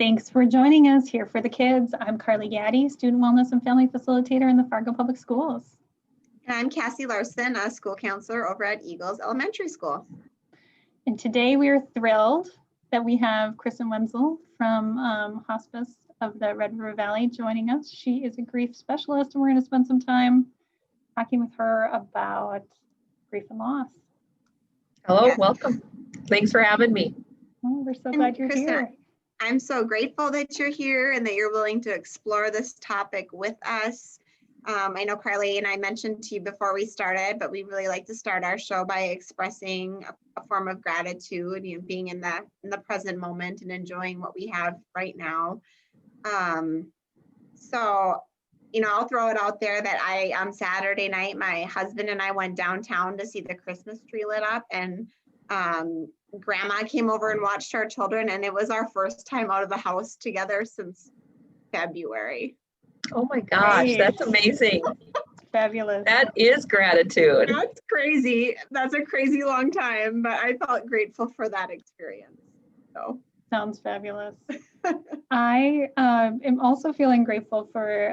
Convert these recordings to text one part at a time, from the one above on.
Thanks for joining us here for the kids. I'm Carly Gaddy, Student Wellness and Family Facilitator in the Fargo Public Schools. And I'm Cassie Larson, a school counselor over at Eagles Elementary School. And today we are thrilled that we have Kriston Wenzel from Hospice of the Red River Valley joining us. She is a grief specialist, and we're going to spend some time talking with her about grief and loss. Hello, welcome. Thanks for having me. Oh, we're so glad you're Kriston, here. I'm so grateful that you're here and that you're willing to explore this topic with us. I know Carly and I mentioned to you before we started, but we really like to start our show by expressing a form of gratitude, being in the present moment and enjoying what we have right now. So, I'll throw it out there that on Saturday night, my husband and I went downtown to see the Christmas tree lit up, and Grandma came over and watched our children, and it was our first time out of the house together since February. Oh my gosh, that's amazing. Fabulous. That is gratitude. That's crazy. That's a crazy long time, but I felt grateful for that experience. So sounds fabulous. I am also feeling grateful for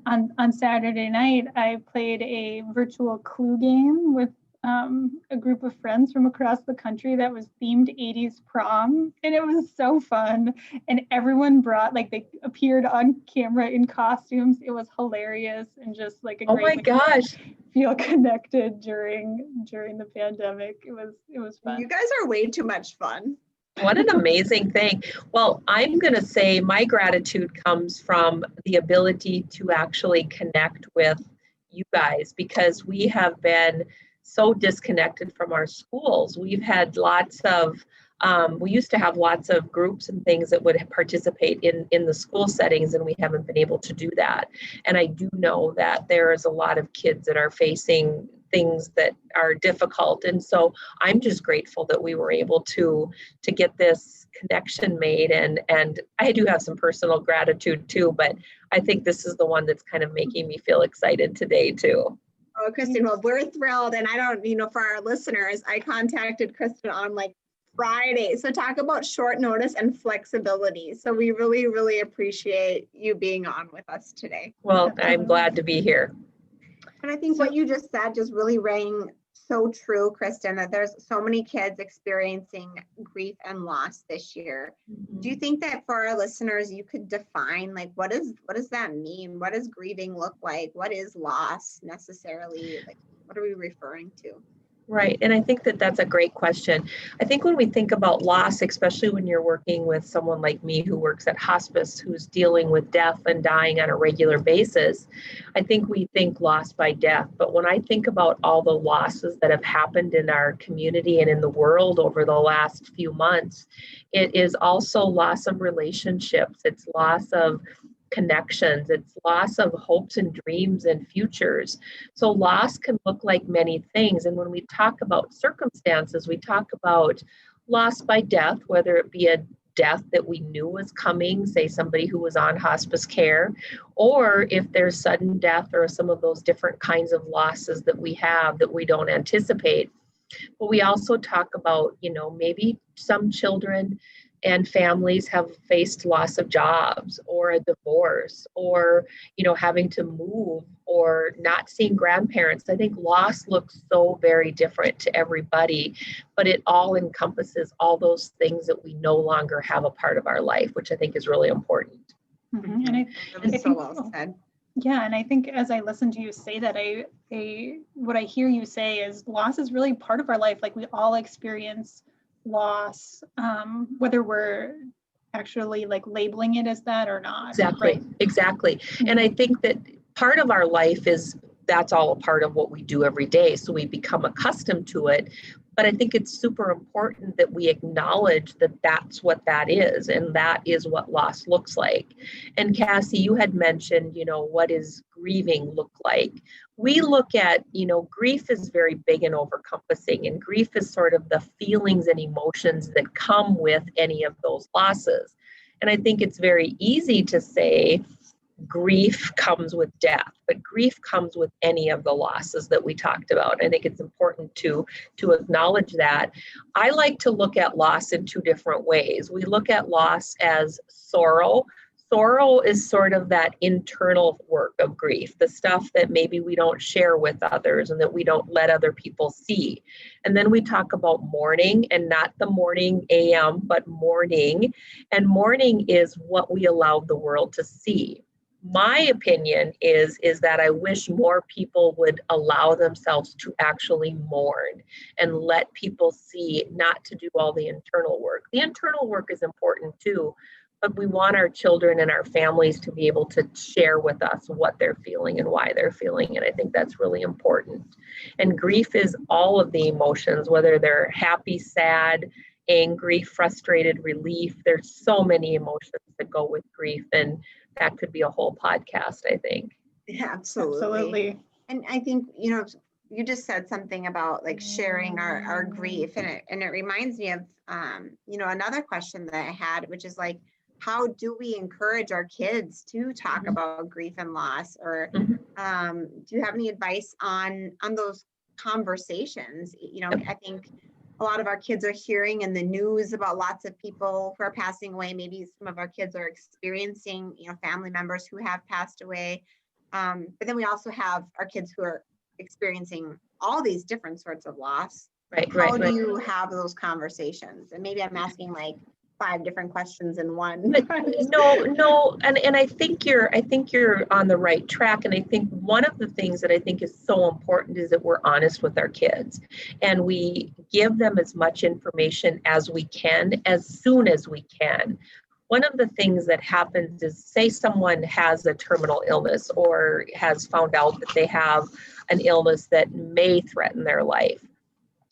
on Saturday night, I played a virtual clue game with a group of friends from across the country that was themed 80s prom, and it was so fun. And everyone brought, they appeared on camera in costumes. It was hilarious and just like a great way to feel connected during the pandemic. It was fun. You guys are way too much fun. What an amazing thing. Well, I'm going to say my gratitude comes from the ability to actually connect with you guys, because we have been so disconnected from our schools. We've had lots of, we used to have lots of groups and things that would participate in the school settings, and we haven't been able to do that. And I do know that there is a lot of kids that are facing things that are difficult. And so I'm just grateful that we were able to get this connection made. And I do have some personal gratitude too, but I think this is the one that's kind of making me feel excited today too. Oh, Kriston, well, we're thrilled. And I don't, for our listeners, I contacted Kriston on Friday. So talk about short notice and flexibility. So we really, really appreciate you being on with us today. Well, I'm glad to be here. And I think what you just said just really rang so true, Kriston, that there's so many kids experiencing grief and loss this year. Mm-hmm. Do you think that for our listeners, you could define what does that mean? What does grieving look like? What is loss necessarily? What are we referring to? Right. And I think that that's a great question. I think when we think about loss, especially when you're working with someone like me who works at hospice, who's dealing with death and dying on a regular basis, I think we think loss by death. But when I think about all the losses that have happened in our community and in the world over the last few months, it is also loss of relationships. It's loss of connections, it's loss of hopes and dreams and futures. So loss can look like many things. And when we talk about circumstances, we talk about loss by death, whether it be a death that we knew was coming, say somebody who was on hospice care, or if there's sudden death or some of those different kinds of losses that we have that we don't anticipate. But we also talk about, maybe some children and families have faced loss of jobs or a divorce or, having to move or not seeing grandparents. I think loss looks so very different to everybody, but it all encompasses all those things that we no longer have a part of our life, which I think is really important. Mm-hmm. And I think so well said. Yeah, and I think as I listen to you say that, what I hear you say is loss is really part of our life. We all experience loss, whether we're actually labeling it as that or not. Exactly. And I think that part of our life is that's all a part of what we do every day. So we become accustomed to it. But I think it's super important that we acknowledge that that's what that is, and that is what loss looks like. And Cassie, you had mentioned, what does grieving look like? We look at, grief is very big and overencompassing, and grief is sort of the feelings and emotions that come with any of those losses. And I think it's very easy to say grief comes with death, but grief comes with any of the losses that we talked about. I think it's important to acknowledge that. I like to look at loss in two different ways. We look at loss as sorrow. Sorrow is sort of that internal work of grief, the stuff that maybe we don't share with others and that we don't let other people see. And then we talk about mourning, and not the morning AM, but mourning. And mourning is what we allow the world to see. My opinion is that I wish more people would allow themselves to actually mourn and let people see, not to do all the internal work. The internal work is important too, but we want our children and our families to be able to share with us what they're feeling and why they're feeling. And I think that's really important. And grief is all of the emotions, whether they're happy, sad, angry, frustrated, relief. There's so many emotions that go with grief. And that could be a whole podcast, I think. Yeah, absolutely. And I think, you just said something about like sharing our grief, and it reminds me of, another question that I had, which is like, how do we encourage our kids to talk about grief and loss? Or do you have any advice on those conversations? I think a lot of our kids are hearing in the news about lots of people who are passing away. Maybe some of our kids are experiencing, family members who have passed away. But then we also have our kids who are experiencing all these different sorts of loss. How do you have those conversations? And maybe I'm asking like 5 different questions in one. No, and I think you're on the right track. And I think one of the things that I think is so important is that we're honest with our kids, and we give them as much information as we can, as soon as we can. One of the things that happens is, say someone has a terminal illness or has found out that they have an illness that may threaten their life.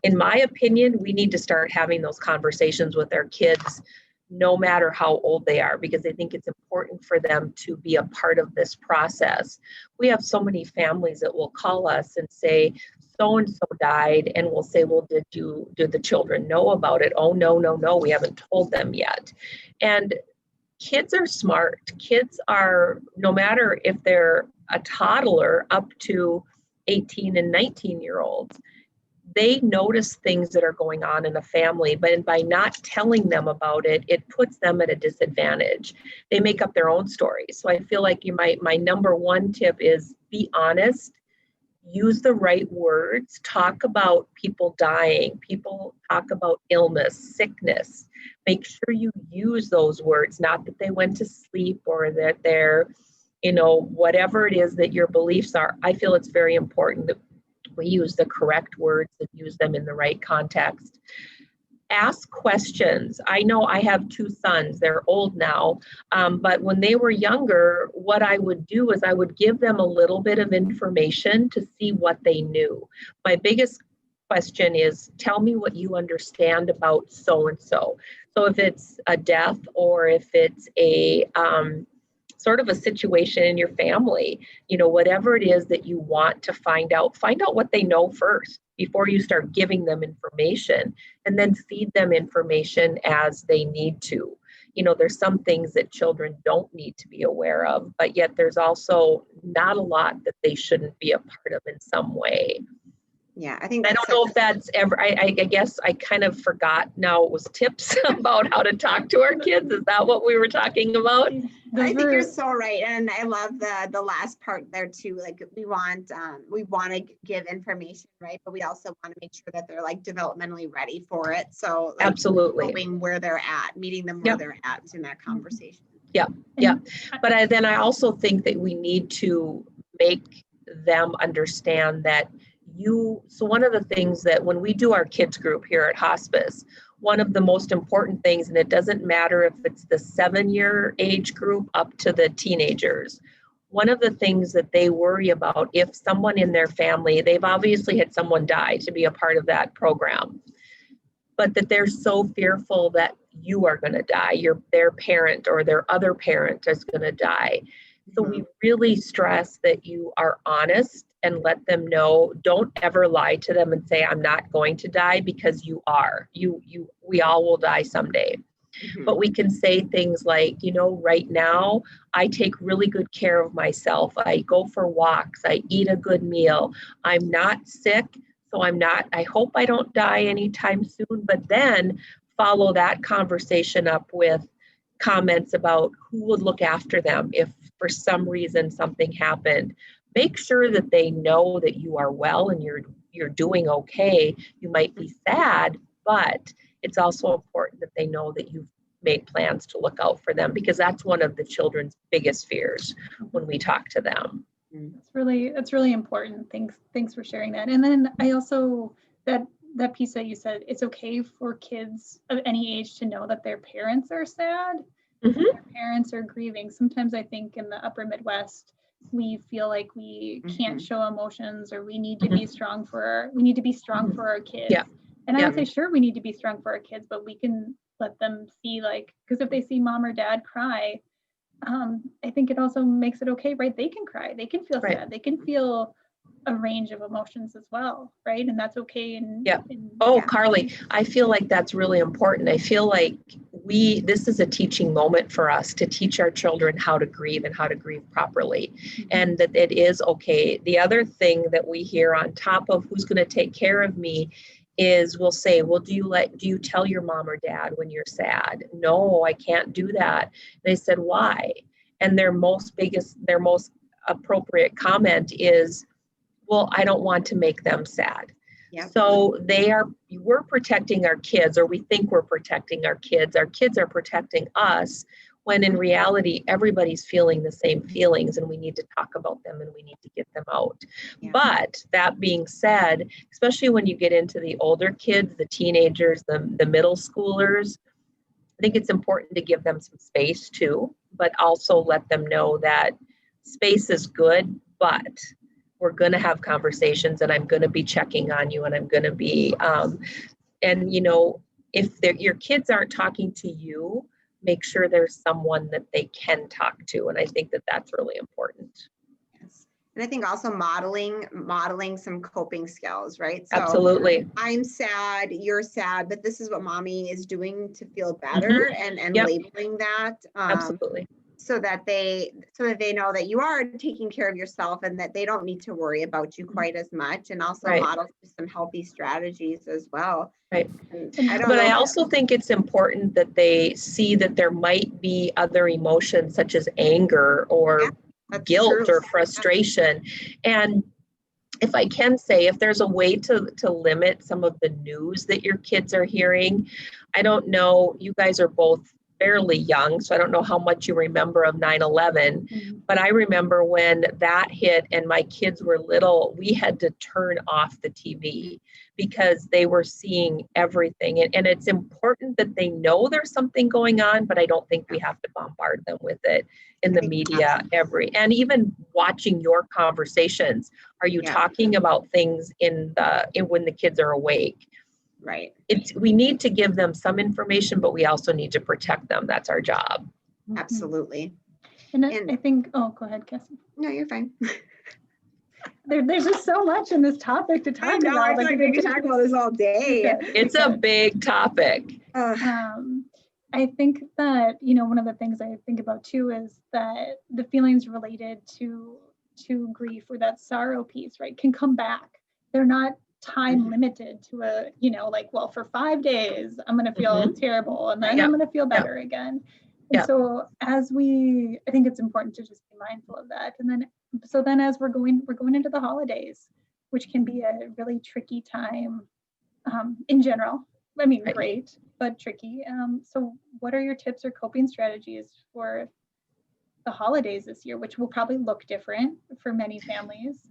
In my opinion, we need to start having those conversations with our kids, no matter how old they are, because I think it's important for them to be a part of this process. We have so many families that will call us and say, so-and-so died, and we'll say, well, did the children know about it? Oh, no, we haven't told them yet. And kids are smart. Kids are, no matter if they're a toddler up to 18 and 19-year-olds, they notice things that are going on in a family, but by not telling them about it, it puts them at a disadvantage. They make up their own stories. So I feel like my number one tip is be honest, use the right words, talk about people dying, people talk about illness, sickness. Make sure you use those words, not that they went to sleep or that they're, whatever it is that your beliefs are. I feel it's very important that we use the correct words and use them in the right context. Ask questions. I know I have 2 sons. They're old now, but when they were younger, what I would do is I would give them a little bit of information to see what they knew. My biggest question is, tell me what you understand about so-and-so. So if it's a death or if it's a sort of a situation in your family, whatever it is that you want to find out what they know first before you start giving them information, and then feed them information as they need to. There's some things that children don't need to be aware of, but yet there's also not a lot that they shouldn't be a part of in some way. Yeah, I think I don't know if that's ever, I guess I kind of forgot now it was tips about how to talk to our kids. Is that what we were talking about? I think you're so right. And I love the last part there too. Like we want to give information, right? But we also want to make sure that they're like developmentally ready for it. So like, absolutely, knowing where they're at, meeting them where they're at in that conversation. Yeah. But I also think that we need to make them understand that so one of the things that when we do our kids group here at Hospice, one of the most important things, and it doesn't matter if it's the 7-year age group up to the teenagers, one of the things that they worry about, if someone in their family, they've obviously had someone die to be a part of that program, but that they're so fearful that you are going to die, their parent or their other parent is going to die. So we really stress that you are honest and let them know, don't ever lie to them and say, I'm not going to die, because you are. We all will die someday. But we can say things like, right now I take really good care of myself. I go for walks. I eat a good meal. I'm not sick. So I hope I don't die anytime soon. But then follow that conversation up with comments about who would look after them if for some reason something happened. Make sure that they know that you are well and you're doing okay. You might be sad, but it's also important that they know that you've made plans to look out for them, because that's one of the children's biggest fears when we talk to them. That's really important. Thanks for sharing that. And then I also, that piece that you said, it's okay for kids of any age to know that their parents are sad, their parents are grieving. Sometimes I think in the upper Midwest, we feel like we can't show emotions, or we need to be strong for our kids. Yeah. And I would say, sure, we need to be strong for our kids, but we can let them see, because if they see mom or dad cry, I think it also makes it okay, right? They can cry, they can feel sad, they can feel a range of emotions as well, right? And that's okay. Carly, I feel like that's really important. I feel like this is a teaching moment for us to teach our children how to grieve and how to grieve properly, and that it is okay. The other thing that we hear on top of who's going to take care of me is we'll say, well, do you tell your mom or dad when you're sad? No, I can't do that. They said, why? And their most appropriate comment is, well, I don't want to make them sad. Yep. So we're protecting our kids, or we think we're protecting our kids. Our kids are protecting us, when in reality, everybody's feeling the same feelings, and we need to talk about them and we need to get them out. Yeah. But that being said, especially when you get into the older kids, the teenagers, the middle schoolers, I think it's important to give them some space too, but also let them know that space is good, but we're going to have conversations, and I'm going to be checking on you, and I'm going to be, if your kids aren't talking to you, make sure there's someone that they can talk to. And I think that that's really important. Yes. And I think also modeling some coping skills, right? So absolutely. I'm sad, you're sad, but this is what mommy is doing to feel better, and yep. Labeling that. Absolutely. So that they know that you are taking care of yourself, and that they don't need to worry about you quite as much, and also model some healthy strategies as well. Right. I also think it's important that they see that there might be other emotions such as anger or guilt or frustration. And if I can say, if there's a way to limit some of the news that your kids are hearing, I don't know, you guys are both fairly young, so I don't know how much you remember of 9/11, but I remember when that hit and my kids were little, we had to turn off the TV because they were seeing everything. And it's important that they know there's something going on, but I don't think we have to bombard them with it in the media and even watching your conversations. Are you talking about things when the kids are awake? Right. We need to give them some information, but we also need to protect them. That's our job. Absolutely. And I think, go ahead, Cassie. No, you're fine. There's just so much in this topic to talk about. I feel like we could talk about this all day. It's a big topic. I think that, one of the things I think about too is that the feelings related to grief, or that sorrow piece, right, can come back. They're not time limited to for 5 days I'm going to feel terrible, and then I'm going to feel better again. And so I think it's important to just be mindful of that. And then as we're going into the holidays, which can be a really tricky time in general. I mean, great, but tricky. So what are your tips or coping strategies for the holidays this year, which will probably look different for many families?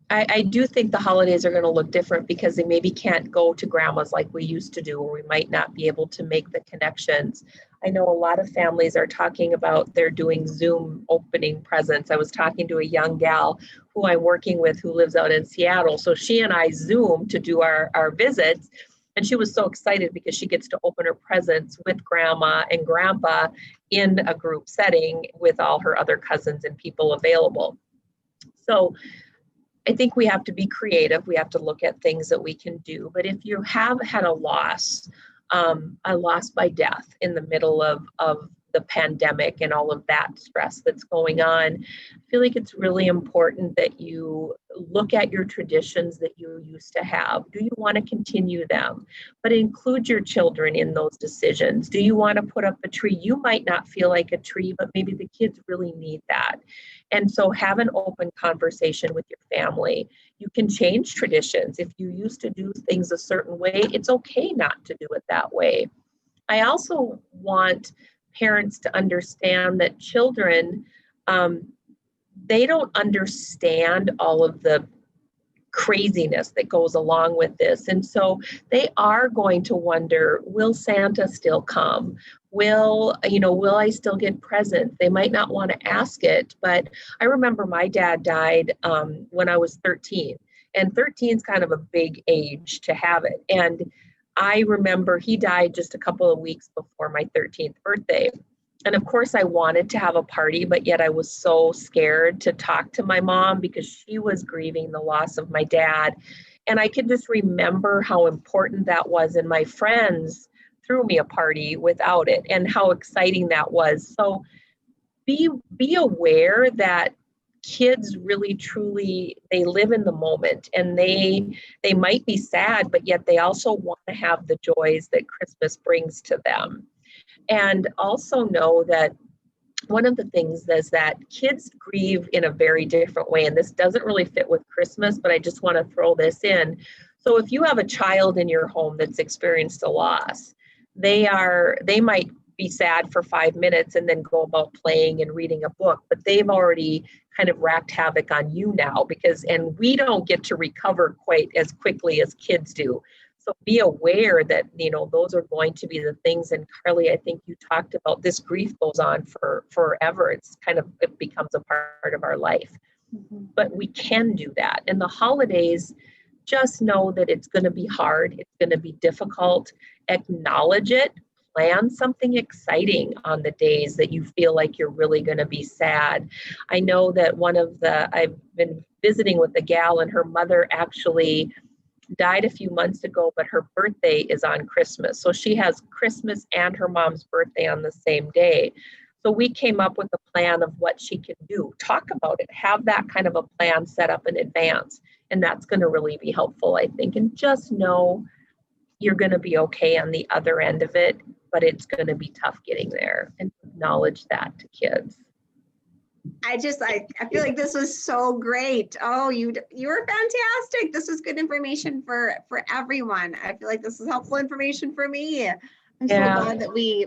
I do think the holidays are going to look different because they maybe can't go to grandma's like we used to do, or we might not be able to make the connections. I know a lot of families are talking about they're doing Zoom opening presents. I was talking to a young gal who I'm working with who lives out in Seattle. So she and I Zoom to do our visits. And she was so excited because she gets to open her presents with grandma and grandpa in a group setting with all her other cousins and people available. So I think we have to be creative. We have to look at things that we can do. But if you have had a loss, a loss by death in the middle of the pandemic and all of that stress that's going on. I feel like it's really important that you look at your traditions that you used to have. Do you want to continue them? But include your children in those decisions. Do you want to put up a tree? You might not feel like a tree, but maybe the kids really need that. And so have an open conversation with your family. You can change traditions. If you used to do things a certain way, it's okay not to do it that way. I also want parents to understand that children, they don't understand all of the craziness that goes along with this. And so they are going to wonder, will Santa still come? Will I still get presents? They might not want to ask it, but I remember my dad died when I was 13, and 13 is kind of a big age to have it. And I remember he died just a couple of weeks before my 13th birthday. And of course I wanted to have a party, but yet I was so scared to talk to my mom because she was grieving the loss of my dad. And I could just remember how important that was. And my friends threw me a party without it and how exciting that was. So be aware that kids really truly, they live in the moment, and they might be sad, but yet they also want to have the joys that Christmas brings to them. And also know that one of the things is that kids grieve in a very different way, and this doesn't really fit with Christmas, but I just want to throw this in. So if you have a child in your home that's experienced a loss, they might be sad for 5 minutes and then go about playing and reading a book, but they've already kind of wreaked havoc on you now and we don't get to recover quite as quickly as kids do. So be aware that, those are going to be the things. And Carly, I think you talked about this grief goes on for forever. It becomes a part of our life, but we can do that. And the holidays, just know that it's going to be hard. It's going to be difficult. Acknowledge it. Plan something exciting on the days that you feel like you're really going to be sad. I know that I've been visiting with a gal, and her mother actually died a few months ago, but her birthday is on Christmas. So she has Christmas and her mom's birthday on the same day. So we came up with a plan of what she can do. Talk about it. Have that kind of a plan set up in advance. And that's going to really be helpful, I think. And just know you're going to be okay on the other end of it, but it's going to be tough getting there, and acknowledge that to kids. I feel like this was so great. Oh, you were fantastic. This was good information for everyone. I feel like this is helpful information for me. I'm so glad that we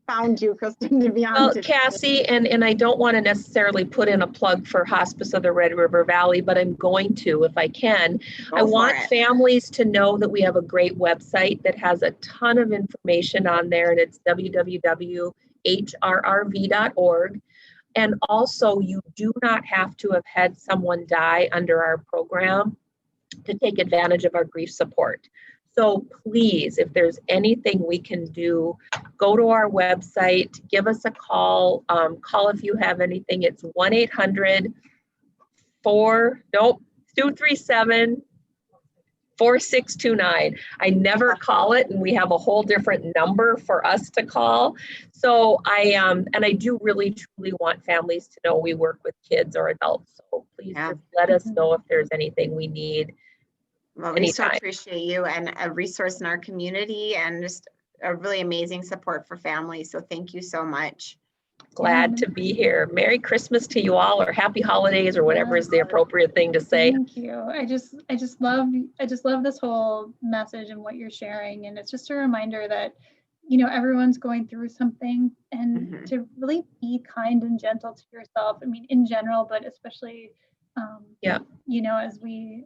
found you, Kriston, to be on. Well, Cassie, and I don't want to necessarily put in a plug for Hospice of the Red River Valley, but I'm going to if I can. I want families to know that we have a great website that has a ton of information on there, and it's www.hrrv.org. And also, you do not have to have had someone die under our program to take advantage of our grief support. So please, if there's anything we can do, go to our website, give us a call. Call if you have anything. It's 1-800-237-4629. I never call it, and we have a whole different number for us to call. So I do really truly want families to know we work with kids or adults. So please just let us know if there's anything we need. Well, we so appreciate you, and a resource in our community, and just a really amazing support for families. So thank you so much. Glad to be here. Merry Christmas to you all, or happy holidays, or whatever is the appropriate thing to say. Thank you. I just love this whole message and what you're sharing. And it's just a reminder that, everyone's going through something, and to really be kind and gentle to yourself. I mean, in general, but especially,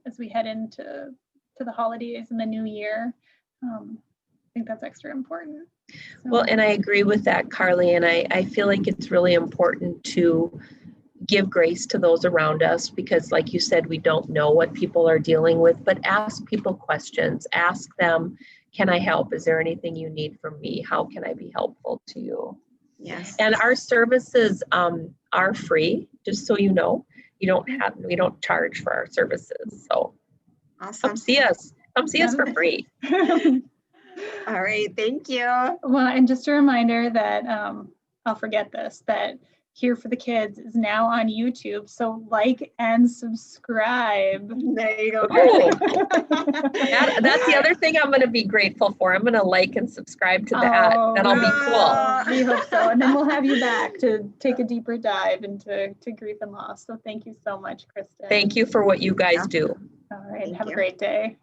as we head into the holidays and the new year, I think that's extra important. So. Well, and I agree with that, Carly. And I feel like it's really important to give grace to those around us, because like you said, we don't know what people are dealing with, but ask people questions. Ask them, can I help? Is there anything you need from me? How can I be helpful to you? Yes. And our services are free, just so you know. We don't charge for our services. So awesome. Come see us for free. All right, thank you. Well, and just a reminder that I'll forget this, that Here for the Kids is now on YouTube. So like and subscribe. There you go. Ooh. That's the other thing I'm going to be grateful for. I'm going to like and subscribe to that. That'll be cool. We hope so. And then we'll have you back to take a deeper dive into grief and loss. So thank you so much, Kriston. Thank you for what you guys do. All right. Thank Have you. a great day.